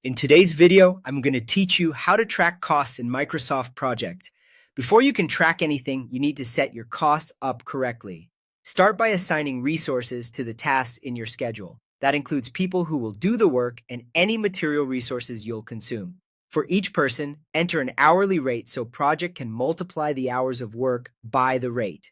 In today's video, I'm going to teach you how to track costs in Microsoft Project. Before you can track anything, you need to set your costs up correctly. Start by assigning resources to the tasks in your schedule. That includes people who will do the work and any material resources you'll consume. For each person, enter an hourly rate so Project can multiply the hours of work by the rate.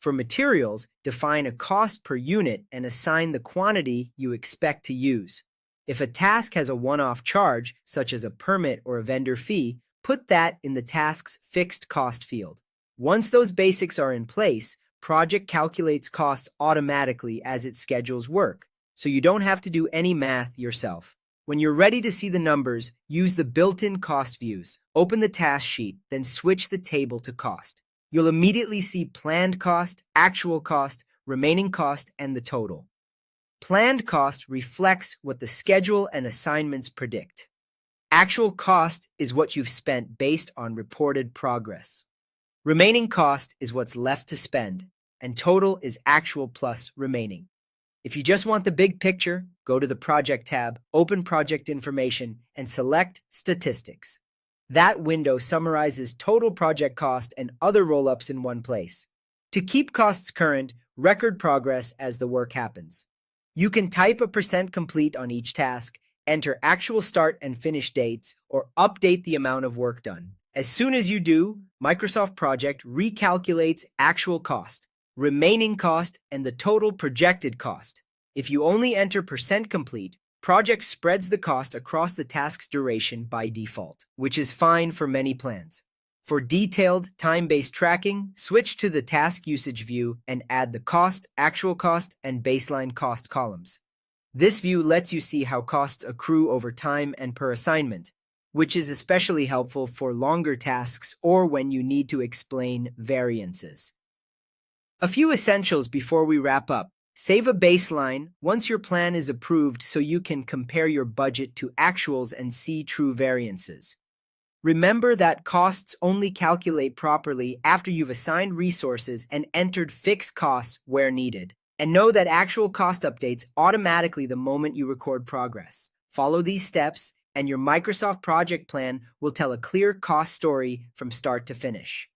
For materials, define a cost per unit and assign the quantity you expect to use. If a task has a one-off charge, such as a permit or a vendor fee, put that in the task's fixed cost field. Once those basics are in place, Project calculates costs automatically as it schedules work, so you don't have to do any math yourself. When you're ready to see the numbers, use the built-in cost views. Open the task sheet, then switch the table to cost. You'll immediately see planned cost, actual cost, remaining cost, and the total. Planned cost reflects what the schedule and assignments predict. Actual cost is what you've spent based on reported progress. Remaining cost is what's left to spend, and total is actual plus remaining. If you just want the big picture, go to the Project tab, open Project Information, and select Statistics. That window summarizes total project cost and other roll-ups in one place. To keep costs current, record progress as the work happens. You can type a % complete on each task, enter actual start and finish dates, or update the amount of work done. As soon as you do, Microsoft Project recalculates actual cost, remaining cost, and the total projected cost. If you only enter % complete, Project spreads the cost across the task's duration by default, which is fine for many plans. For detailed, time-based tracking, switch to the task usage view and add the cost, actual cost, and baseline cost columns. This view lets you see how costs accrue over time and per assignment, which is especially helpful for longer tasks or when you need to explain variances. A few essentials before we wrap up. Save a baseline once your plan is approved so you can compare your budget to actuals and see true variances. Remember that costs only calculate properly after you've assigned resources and entered fixed costs where needed. And know that actual cost updates automatically the moment you record progress. Follow these steps, and your Microsoft Project plan will tell a clear cost story from start to finish.